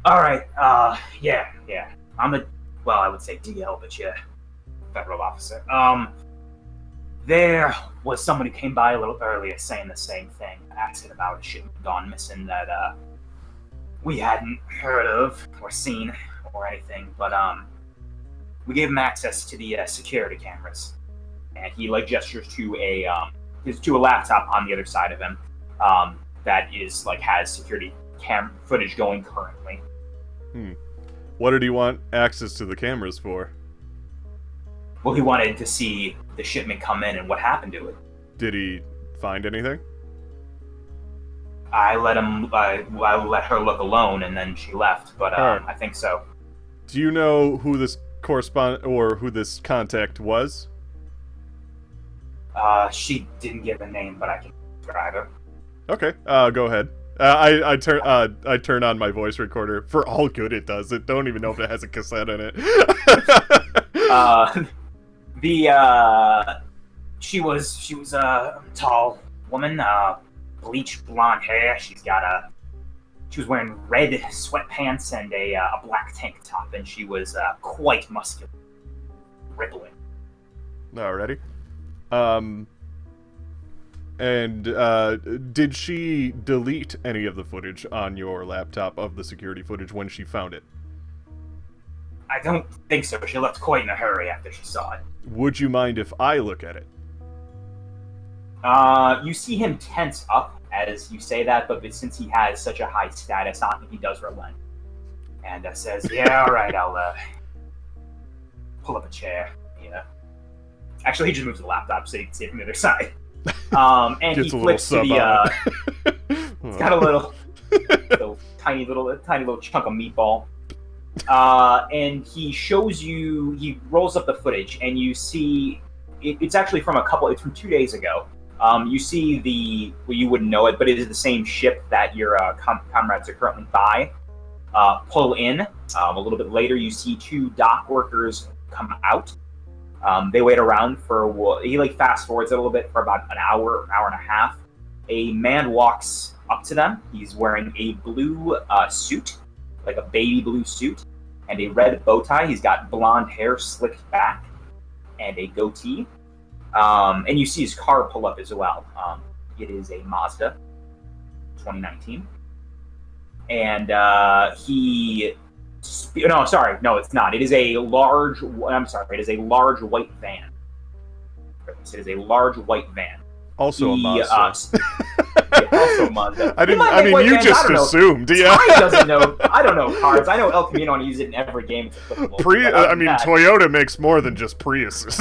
All right. Yeah. I would say DL, but yeah, federal officer. There was someone who came by a little earlier saying the same thing, asking about a shipment gone missing that we hadn't heard of or seen or anything. But we gave him access to the security cameras, and he like gestures to a laptop on the other side of him, that is like has security cam footage going currently. What did he want access to the cameras for? Well, he wanted to see the shipment come in and what happened to it. Did he find anything? I let her look alone, and then she left. But I think so. Do you know who this who this contact was? She didn't give a name, but I can describe her. Okay, go ahead. I turn on my voice recorder. For all good it does. It don't even know if it has a cassette in it. She was a tall woman, bleached blonde hair. She was wearing red sweatpants and a black tank top, and she was quite muscular, rippling. Alrighty. And did she delete any of the footage on your laptop of the security footage when she found it? I don't think so. She left quite in a hurry after she saw it. Would you mind if I look at it? You see him tense up as you say that, but since he has such a high status on him, he does relent. And says, yeah, all right, I'll pull up a chair. Yeah. Actually, he just moves the laptop so you can see it from the other side. And he flips to the, it's got a little tiny little chunk of meatball. And he shows you, he rolls up the footage, and you see, it's actually it's from 2 days ago. You see you wouldn't know it, but it is the same ship that your comrades are currently by, pull in. A little bit later, you see two dock workers come out. They wait around he fast forwards a little bit for about an hour and a half. A man walks up to them. He's wearing a blue suit, like a baby blue suit, and a red bow tie. He's got blonde hair slicked back and a goatee. And you see his car pull up as well. It is a Mazda 2019. And no, it's not. It is a large white van. It is a large white van. Also a Mazda. Also a Mazda. You just assumed. Yeah. Doesn't know. I don't know cars. I know El Camino and use it in every game. It's applicable. Toyota makes more than just Priuses.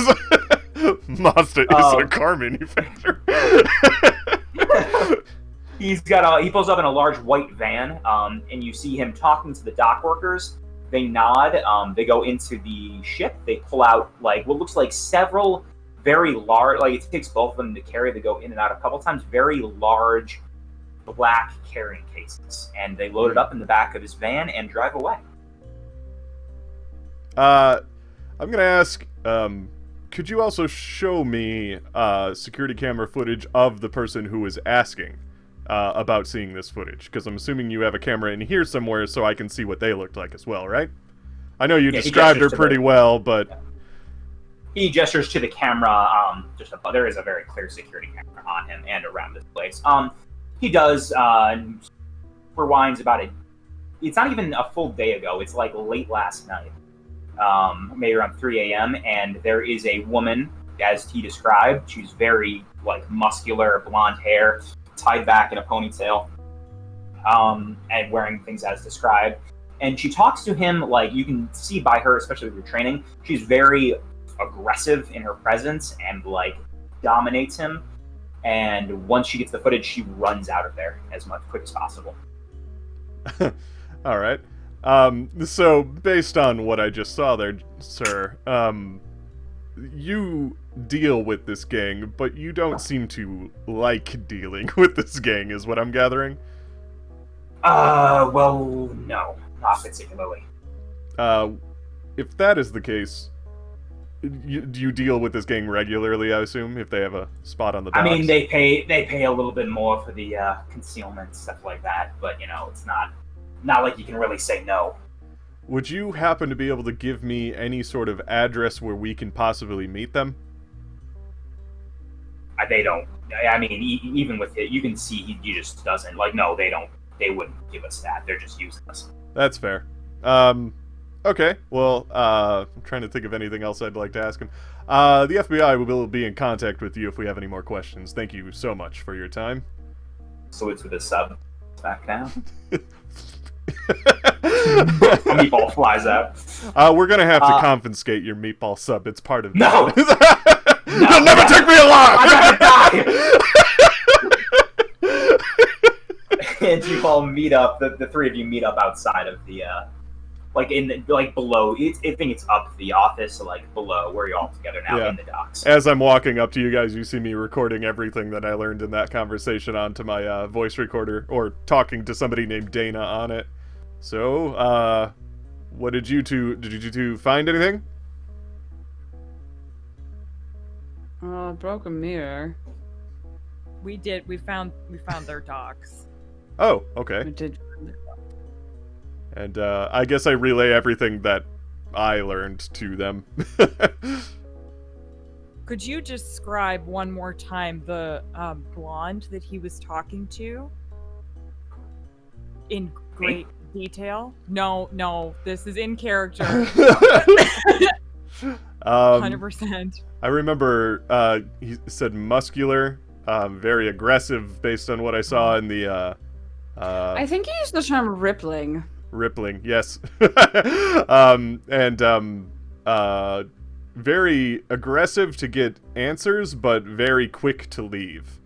Mazda is a car manufacturer. He pulls up in a large white van, and you see him talking to the dock workers. They nod. They go into the ship. They pull out what looks like several very large. It takes both of them to carry. They go in and out a couple times. Very large black carrying cases, and they load it up in the back of his van and drive away. I'm gonna ask. Could you also show me security camera footage of the person who was asking about seeing this footage? Because I'm assuming you have a camera in here somewhere so I can see what they looked like as well, right? I know you described her pretty well, but... He gestures to the camera. There is a very clear security camera on him and around this place. He does, rewinds about it. It's not even a full day ago. It's late last night. Maybe around 3 a.m., and there is a woman, as he described. She's very, muscular, blonde hair, tied back in a ponytail, and wearing things as described. And she talks to him, you can see by her, especially with your training, she's very aggressive in her presence and, dominates him. And once she gets the footage, she runs out of there as quick as possible. All right. So, based on what I just saw there, sir, you deal with this gang, but you don't seem to like dealing with this gang, is what I'm gathering? Well, no, not particularly. If that is the case, do you deal with this gang regularly, I assume, if they have a spot on the docks? I mean, they pay a little bit more for the concealment, stuff like that, but, it's not not like you can really say no. Would you happen to be able to give me any sort of address where we can possibly meet them? They don't. I mean, even with it, you can see he just doesn't. Like, no, they don't. They wouldn't give us that. They're just using us. That's fair. Okay. Well, I'm trying to think of anything else I'd like to ask him. The FBI will be in contact with you if we have any more questions. Thank you so much for your time. So it's with a sub back down. A meatball flies out. We're gonna have to confiscate your meatball sub. It's part of no. You'll never take me alive. I gotta die. And you all meet up. The three of you meet up outside of the, below. I think it's up the office, so like below where you're all together now in the docks. As I'm walking up to you guys, you see me recording everything that I learned in that conversation onto my voice recorder, or talking to somebody named Dana on it. So, what did you two find anything? Broken mirror. We did. We found their docks. Oh, okay. We did. And I guess I relay everything that I learned to them. Could you describe one more time the blonde that he was talking to in great detail? No, this is in character. 100%. I remember he said muscular, very aggressive based on what I saw in the... I think he used the term rippling. Rippling, yes. Very aggressive to get answers, but very quick to leave.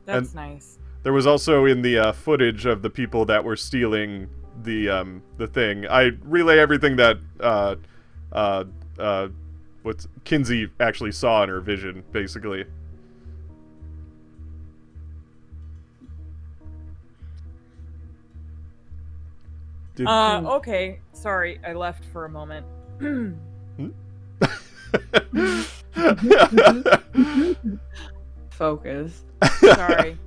That's nice. There was also in the footage of the people that were stealing the thing. I relay everything that what Kinsey actually saw in her vision, basically. Okay. Sorry, I left for a moment. Focus. Sorry.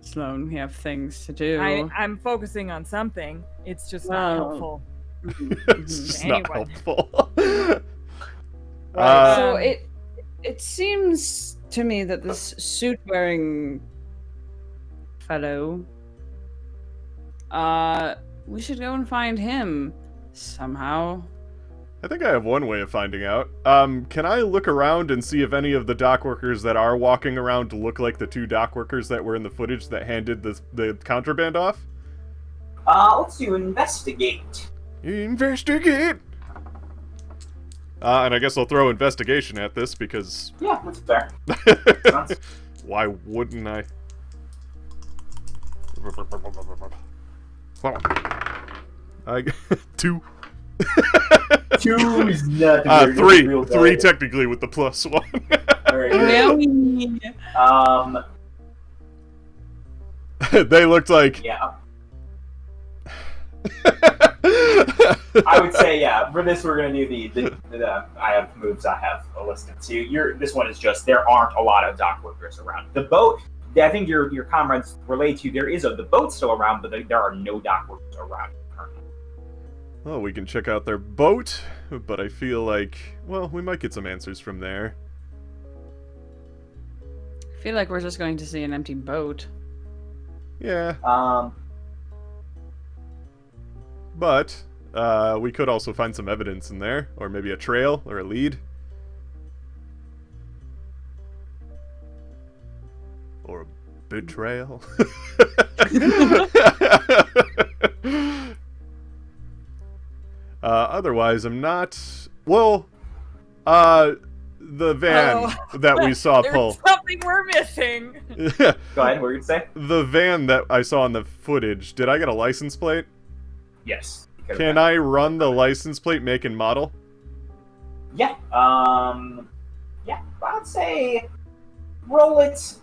Sloan, we have things to do. I'm focusing on something. It's just not helpful. It's just not helpful. So it seems to me that this suit-wearing fellow, we should go and find him somehow. I think I have one way of finding out. Can I look around and see if any of the dock workers that are walking around look like the two dock workers that were in the footage that handed the contraband off? Let's do investigate. Investigate! And I guess I'll throw investigation at this because... Yeah, that's fair. Why wouldn't I? Two. Two is not three technically with the +1. They looked like... Yeah. I would say, yeah, for this we're going to do the I have moves I have listed. So this one is just, there aren't a lot of dock workers around. The boat, I think your comrades relate to, there is the boat's still around, but there are no dock workers around currently. Well, we can check out their boat, but I feel like, well, we might get some answers from there. I feel like we're just going to see an empty boat. Yeah. But we could also find some evidence in there, or maybe a trail or a lead. Or a betrayal. Otherwise, I'm not... Well, the van that we saw pull... There's something we're missing! Go ahead, what were you going to say? The van that I saw in the footage, did I get a license plate? Yes. Can I run the license plate, make, and model? Yeah. Yeah, I'd say roll it.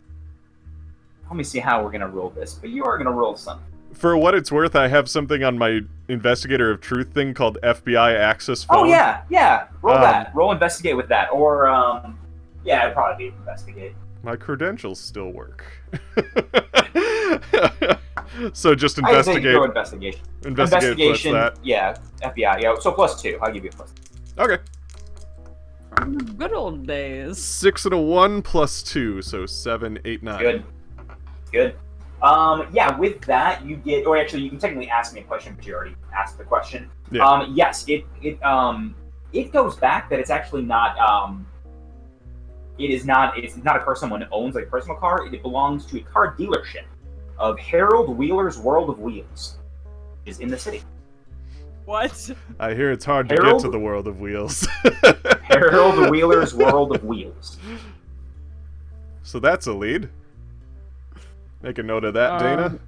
Let me see how we're going to roll this, but you are going to roll something. For what it's worth, I have something on my Investigator of Truth thing called FBI Access Phone. Oh, yeah. Roll that. Roll investigate with that. Or, yeah, it'd probably be investigate. My credentials still work. So just I think investigate. go investigation. Investigation. Plus that. Yeah, FBI. Yeah, so +2. I'll give you a +2. Okay. From the good old days. 6 and a 1 plus 2, so 7, 8, 9. Good. Good. Yeah, with that you get, or actually you can technically ask me a question, but you already asked the question. Yeah. Yes, it goes back that it's actually not it's not a car someone owns, like a personal car. It belongs to a car dealership of Harold Wheeler's World of Wheels, which is in the city. What? I hear it's hard to get Harold? to the world of wheels. Harold Wheeler's World of Wheels. So that's a lead. Make a note of that, Dana.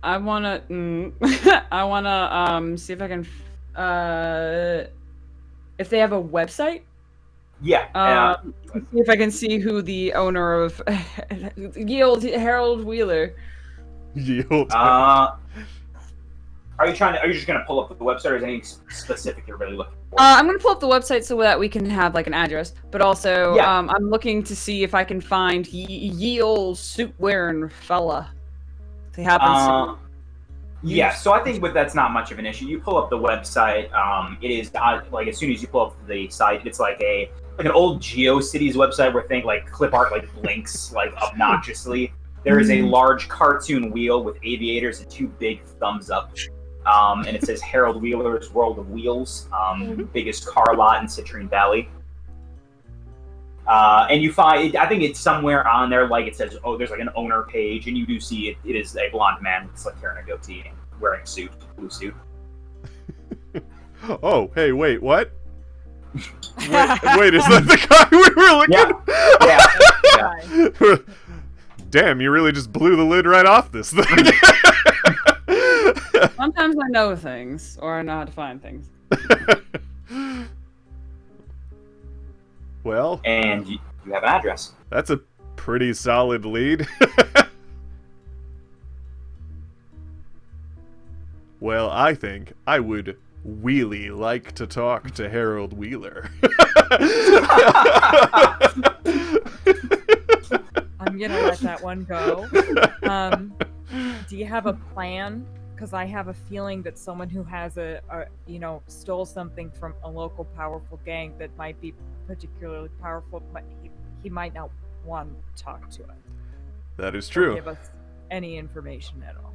I wanna see if I can if they have a website. Yeah. See if I can see who the owner of Harold Wheeler. Yield. Are you just gonna pull up the website, or is there anything specific you're really looking for? I'm gonna pull up the website so that we can have like an address, but also Yeah. I'm looking to see if I can find ye old suit wearing fella. If he happens to. Yeah, so I think that's not much of an issue. You pull up the website. It is like as soon as you pull up the site, it's like an old GeoCities website where clip art blinks obnoxiously. There is a large cartoon wheel with aviators and 2 big thumbs up. And it says Harold Wheeler's World of Wheels, biggest car lot in Citrine Valley. And you find, I think it's somewhere on there, it says, there's an owner page, and you do see it is a blonde man with slick hair and a goatee and wearing a suit, blue suit. Oh, hey, wait, what? Wait, is that the guy we were looking? Yeah. Damn, you really just blew the lid right off this thing. Sometimes I know things, or I know how to find things. Well, And you have an address. that's a pretty solid lead. Well, I think I would really like to talk to Harold Wheeler. I'm gonna let that one go. Do you have a plan? Because I have a feeling that someone who has stole something from a local powerful gang that might be particularly powerful, but he might not want to talk to us. That is Or true. give us any information at all.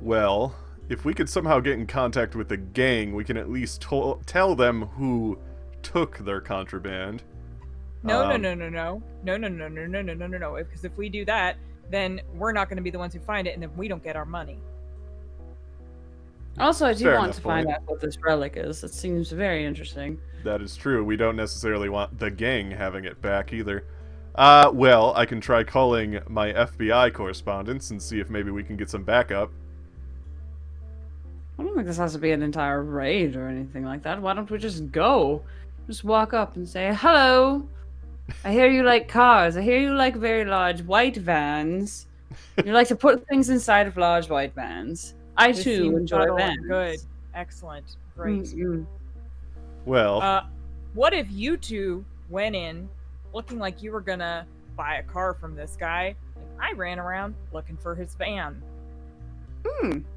Well, if we could somehow get in contact with the gang, we can at least tell them who took their contraband. No. Because if we do that, then we're not going to be the ones who find it, and then we don't get our money. Also, I do Fair want enough to find point. out what this relic is. It seems very interesting. That is true. We don't necessarily want the gang having it back either. Well, I can try calling my FBI correspondents and see if maybe we can get some backup. I don't think this has to be an entire raid or anything like that. Why don't we just go? Just walk up and say, "Hello, I hear you like cars. I hear you like very large white vans. You like to put things inside of large white vans. I This too seems enjoy subtle vans." and good. Excellent. Great. Mm-mm. Well, What if you two went in looking like you were gonna buy a car from this guy, and I ran around looking for his van?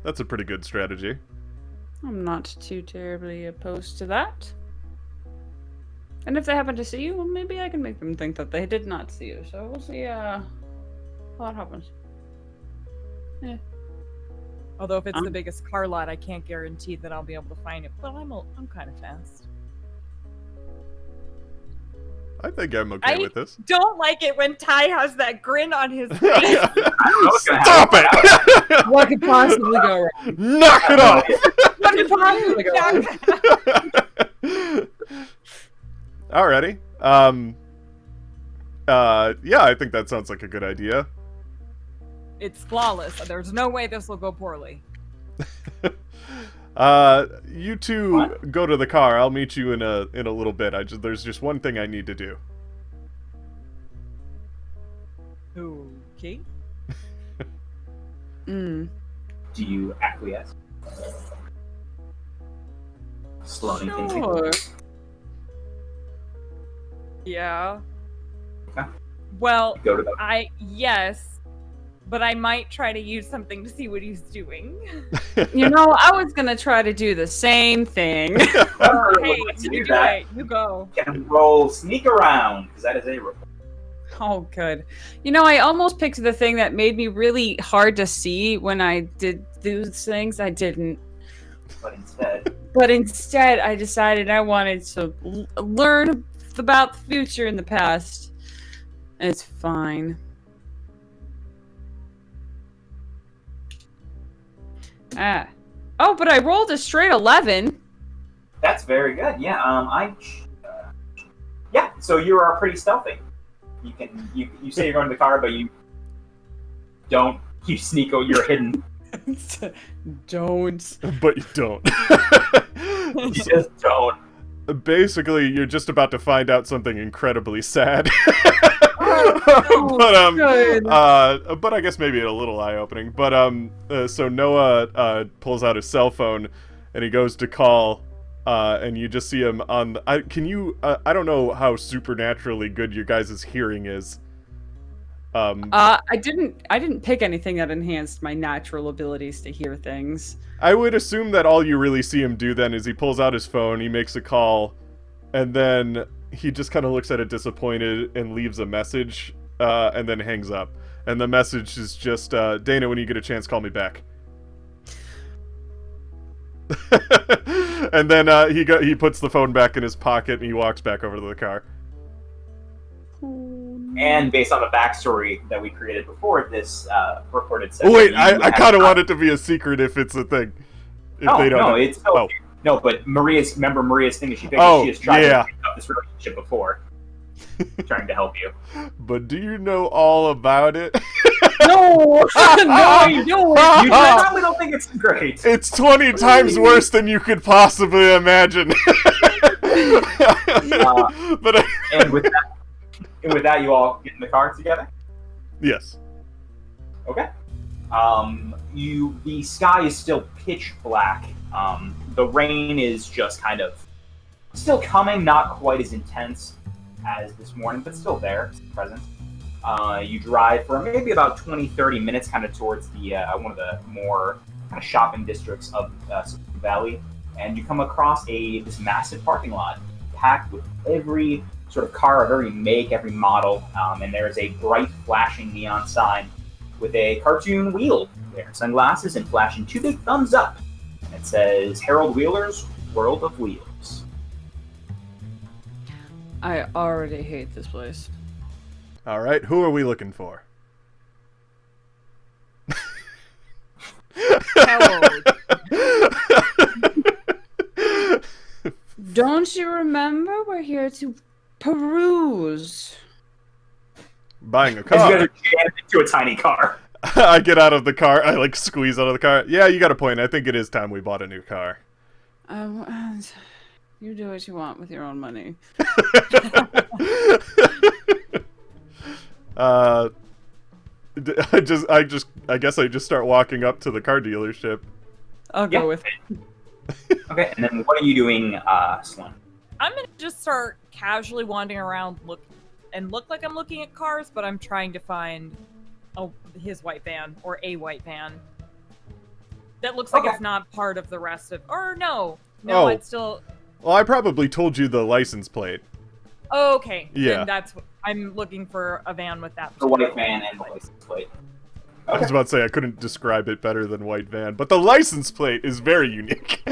that's a pretty good strategy. I'm not too terribly opposed to that. And if they happen to see you, well, maybe I can make them think that they did not see you. So we'll see what happens. Yeah. Although if it's the biggest car lot, I can't guarantee that I'll be able to find it. But I'm kind of fast. I think I'm okay with this. Don't like it when Ty has that grin on his face. Stop it! What could possibly go wrong? Knock it off! What could possibly go wrong? Alrighty. Yeah, I think that sounds like a good idea. It's flawless. There's no way this will go poorly. You two go to the car. I'll meet you in a little bit. There's just one thing I need to do. Okay. Mm. Do you acquiesce? Sloaning things. Sure. Yeah. Okay. Well, Go to the. yes, but I might try to use something to see what he's doing. You know, I was gonna try to do the same thing. Hey, Let's you do do that. it. You go. You can roll sneak around because that is a roll. Oh, good. You know, I almost picked the thing that made me really hard to see when I did those things. I didn't. But instead, But instead, I decided I wanted to learn about the future and the past. It's fine. Ah. Oh, but I rolled a straight 11. that's very good. Yeah. Yeah. So you are pretty stealthy. You say you're going to the car, but you don't. You sneak. You're hidden. Don't. But you don't. You just don't. Basically, you're just about to find out something incredibly sad. Good. But I guess maybe a little eye-opening. But so Noah pulls out his cell phone and he goes to call, and you just see him on. I don't know how supernaturally good your guys' hearing is. I didn't pick anything that enhanced my natural abilities to hear things. I would assume that all you really see him do then is he pulls out his phone, he makes a call, and then he just kind of looks at it disappointed and leaves a message, and then hangs up. And the message is just, Dana, when you get a chance, call me back. And then he puts the phone back in his pocket and he walks back over to the car. And based on the backstory that we created before this recorded session. Oh, wait, I kind of want it to be a secret if it's a thing. If No, they don't no, know. it's Oh. no. But Maria's thing is she picked. Oh, She has tried yeah. to pick up this relationship before, trying to help you. But do you know all about it? No, no, I don't. You probably don't think it's great. It's 20 times worse than you could possibly imagine. But And with that, you all get in the car together. yes. Okay. The sky is still pitch black. The rain is just kind of still coming, not quite as intense as this morning, but still there, still present. You drive for maybe about 20-30 minutes kind of towards the one of the more kind of shopping districts of Silicon Valley, and you come across this massive parking lot packed with every sort of car of every make, every model, and there's a bright flashing neon sign with a cartoon wheel wearing sunglasses and flashing two big thumbs up. And it says Harold Wheeler's World of Wheels. I already hate this place. All right, who are we looking for? Harold. Don't you remember? We're here to peruse. Buying a As you guys car. are jammed into a tiny car. I get out of the car. I squeeze out of the car. Yeah, you got a point. I think it is time we bought a new car. You do what you want with your own money. I guess I just start walking up to the car dealership. I'll Yeah. go with. Okay, and then what are you doing, Sloan? I'm gonna just start casually wandering around, look like I'm looking at cars, but I'm trying to find his white van or a white van that looks like Okay. it's not part of the rest of. Or no, Oh. it's still. Well, I probably told you the license plate. Oh, okay. Yeah. Then I'm looking for a van with that. The white particular van and the license plate. I was about to say I couldn't describe it better than white van, but the license plate is very unique.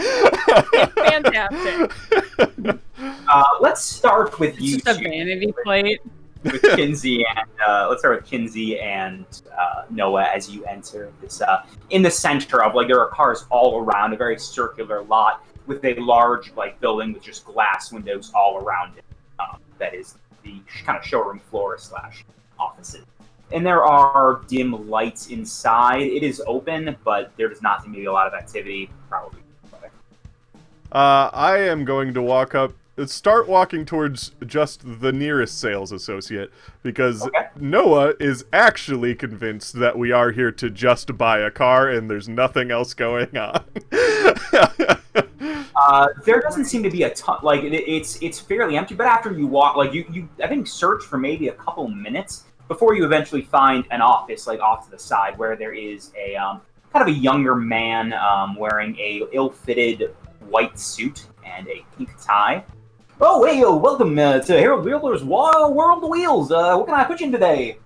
Fantastic. Let's start with you It's just a two, vanity plate. with Kinsey and let's start with Kinsey and Noah as you enter this in the center of there are cars all around a very circular lot with a large building with just glass windows all around it. That is the kind of showroom floor / offices. And there are dim lights inside. It is open, but there does not seem to be a lot of activity. Probably. I am going to start walking towards just the nearest sales associate, because Okay. Noah is actually convinced that we are here to just buy a car and there's nothing else going on. There doesn't seem to be a ton. Like it's fairly empty. But after you walk, like you I think search for maybe a couple minutes before you eventually find an office, like off to the side, where there is a kind of a younger man wearing a ill-fitted white suit and a pink tie. Oh, hey, welcome to Harold Wheeler's Wild World of Wheels. What can I put you in today?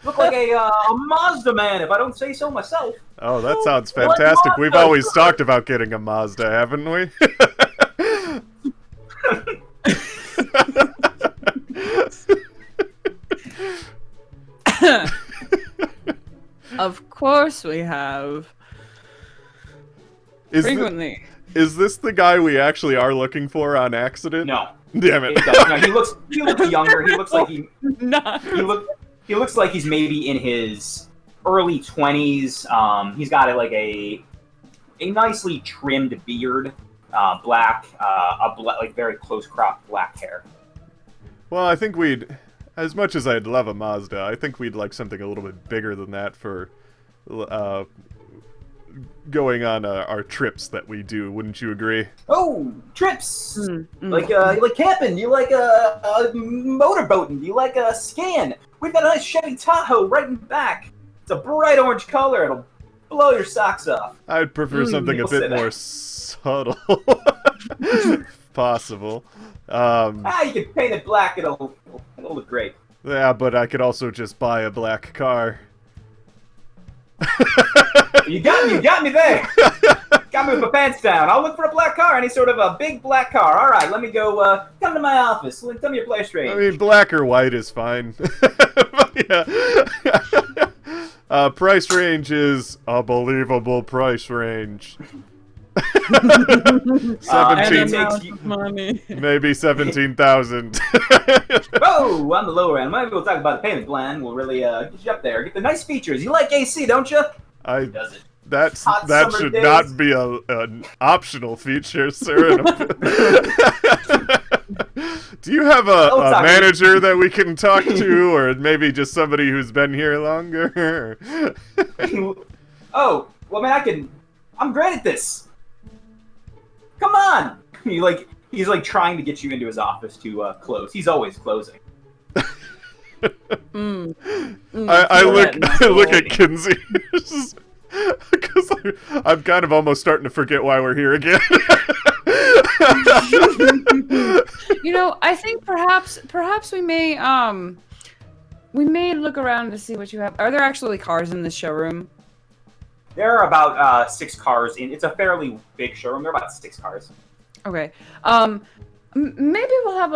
Look like a Mazda man, if I don't say so myself. Oh, that sounds fantastic. We've always talked about getting a Mazda, haven't we? Of course we have. Frequently. Is this the guy we actually are looking for on accident? No. Damn it. No, he looks younger. He looks like he looks like he's maybe in his early 20s. He's got a nicely trimmed beard, black, like very close cropped black hair. Well, I think as much as I'd love a Mazda, I think we'd like something a little bit bigger than that for going on our trips that we do. Wouldn't you agree? Oh, trips! Like you like camping? You like motorboating? You like skiing? We've got a nice Chevy Tahoe right in back. It's a bright orange color. It'll blow your socks off. I'd prefer something a bit more subtle. Possible. You can paint it black. It'll look great. Yeah, but I could also just buy a black car. You got me there. Got me with my pants down. I'll look for a black car, any sort of a big black car. All right, let me go. Come to my office. Tell me your place range. I mean, black or white is fine. Yeah. Price range is a believable price range. 17, money. maybe 17,000. Oh, on the lower end. Maybe we'll talk about a payment plan. We'll really get you up there. Get the nice features. You like AC, don't you? That Hot should days. not be an optional feature, sir. Do you have a manager that we can talk to, or maybe just somebody who's been here longer? Oh, well, man, I'm great at this. Come on! He's trying to get you into his office to close. He's always closing. I look at Kinsey because I'm kind of almost starting to forget why we're here again. I think perhaps we may look around to see what you have. Are there actually cars in this showroom? There are about 6 cars in. It's a fairly big showroom. There are about 6 cars. Okay. Maybe we'll have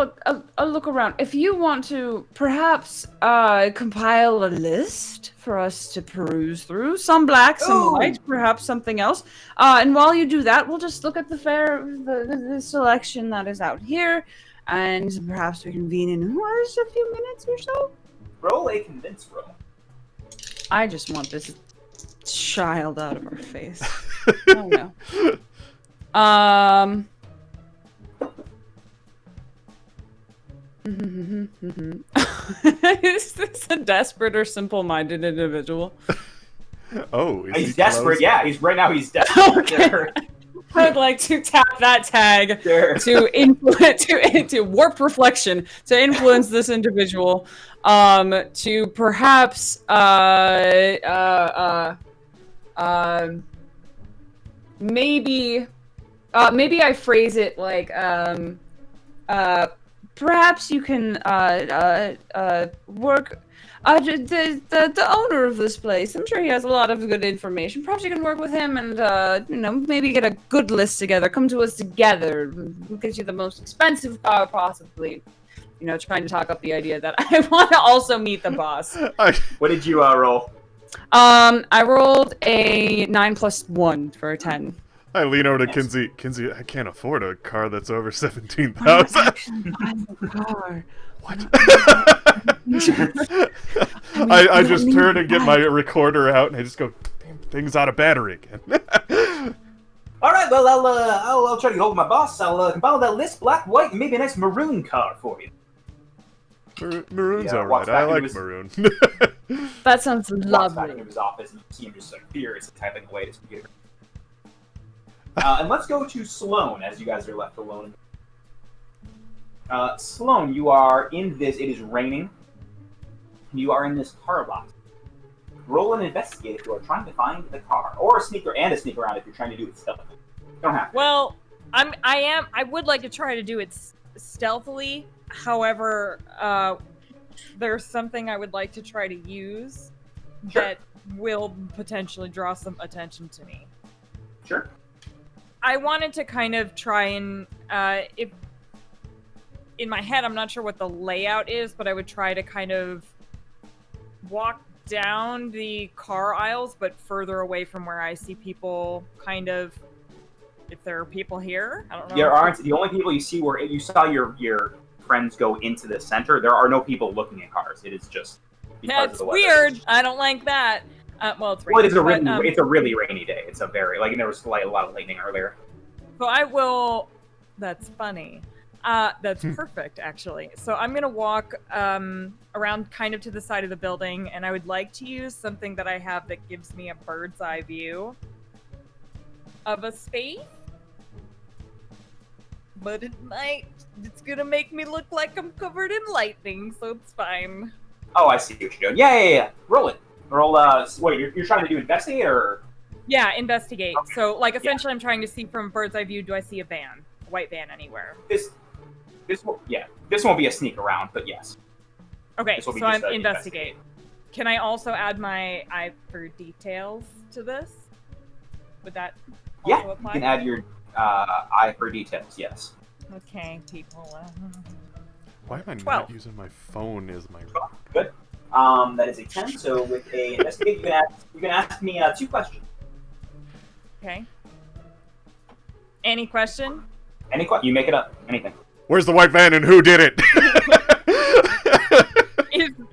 a look around. If you want to, perhaps compile a list for us to peruse through. Some black, some white, perhaps something else. And while you do that, we'll just look at the selection that is out here, and perhaps we convene in just a few minutes or so. Roll a convince roll. I just want this child out of our face. Oh no. Is this a desperate or simple-minded individual? Oh, he's desperate. Yeah, he's desperate. Okay. I would like to tap that tag Sure. to warp reflection to influence this individual, to perhaps maybe I phrase it like perhaps you can work. The owner of this place, I'm sure he has a lot of good information. Perhaps you can work with him and, maybe get a good list together. Come to us together. We'll get you the most expensive car possibly. Trying to talk up the idea that I want to also meet the boss. What did you roll? I rolled a 9 + 1 for a 10. I lean over to Kinsey. Kinsey, I can't afford a car that's over 17,000. Car. What? I just turn and get my recorder out, and I just go, damn, thing's out of battery again. All right, well, I'll try to get hold of my boss. I'll compile that list, black, white, and maybe a nice maroon car for you. Maroon's alright. I like maroon. That sounds Walks back lovely. into his office, and you see him just furiously typing away at his computer. And let's go to Sloan, as you guys are left alone. Sloan, you are in this. It is raining. You are in this car lot. Roll and investigate if you are trying to find the car, or sneak around if you're trying to do it stealthily. You don't have to. Well, I would like to try to do it stealthily. However, there's something I would like to try to use that will potentially draw some attention to me. Sure. I wanted to kind of try and, if in my head, I'm not sure what the layout is, but I would try to kind of walk down the car aisles, but further away from where I see people. Kind of, if there are people here, I don't know. There aren't. The only people you see where you saw your friends go into the center. There are no people looking at cars. It is just because That's of the weather. weird. I don't like that. Well, it's raining. Well, but, it's a really rainy day. It's a very and there was a lot of lightning earlier. So I will. That's funny. That's perfect, actually. So I'm gonna walk around kind of to the side of the building, and I would like to use something that I have that gives me a bird's eye view of a space. But it's gonna make me look like I'm covered in lightning, so it's fine. Oh, I see what you're doing. Yeah. Roll it. Roll. Wait, you're trying to do investigate or? Yeah, investigate. Okay. So, essentially, I'm trying to see from bird's eye view. Do I see a white van anywhere? This won't be a sneak around, but yes. Okay, This will be so just I'm a investigate. Can I also add my eye for details to this? Would that also Yeah, apply? you can add your eye for details. Yes. Okay, people. Why am I 12. not using my phone as my... Good. That is a 10. So with a investigate, you can ask me 2 questions. Okay. Any question? You make it up. Anything. Where's the white van and who did it?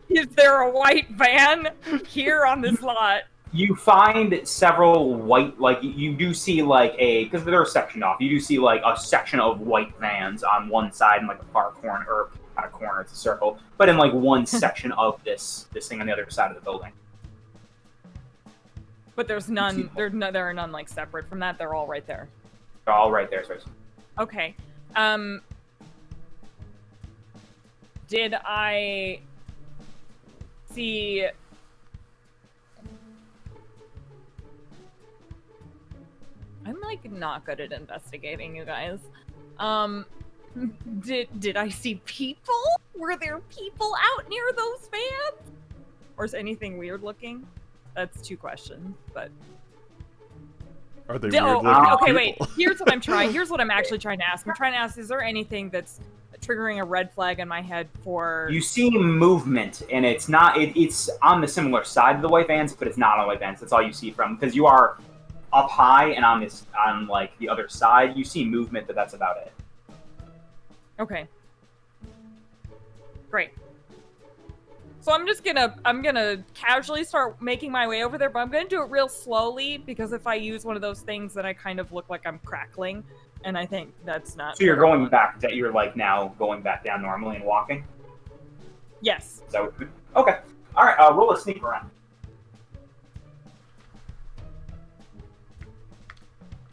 Is there a white van here on this lot? You find several white, you do see because they're sectioned off. You do see a section of white vans on one side, in a far corner, or not a corner, it's a circle, but in one section of this thing on the other side of the building. But there's none. There are none separate from that. They're all right there. They're all right there, sorry. Okay. Did I see? I'm not good at investigating, you guys. Did I see people? Were there people out near those vans? Or is anything weird looking? That's 2 questions, but. Are they weird looking okay, people? wait. Here's what I'm actually trying to ask. I'm trying to ask, is there anything that's triggering a red flag in my head for... You see movement, and it's not... It's on the similar side of the white vans, but it's not on the white vans. That's all you see from... Because you are up high, and on the other side, you see movement, but that's about it. Okay. Great. So I'm gonna casually start making my way over there, but I'm gonna do it real slowly, because if I use one of those things, then I kind of look like I'm crackling, and I think that's not... So you're going back, you're now going back down normally and walking? Yes. Is that what... Okay. Alright, roll a sneak around.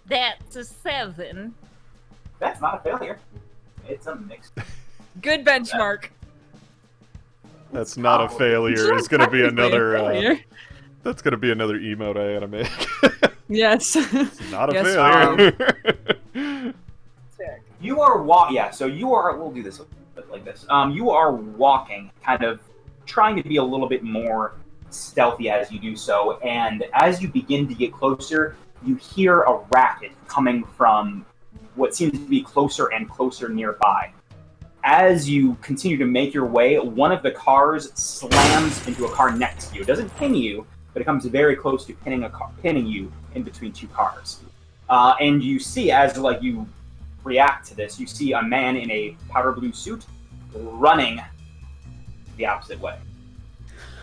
That's a 7. That's not a failure. It's a mix. Good benchmark. That's not a failure. It's gonna be another. Failure. That's gonna be another emote I gotta make. Yes. It's not a Yes, failure. You are yeah, so you are, we'll do this a bit like this. You are walking, kind of trying to be a little bit more stealthy as you do so, and as you begin to get closer, you hear a racket coming from what seems to be closer and closer nearby. As you continue to make your way, one of the cars slams into a car next to you. It doesn't pin you, but it comes very close to pinning you in between 2 cars. And you see, as you react to this, you see a man in a powder blue suit running the opposite way.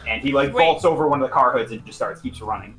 And he vaults over one of the car hoods and just keeps running.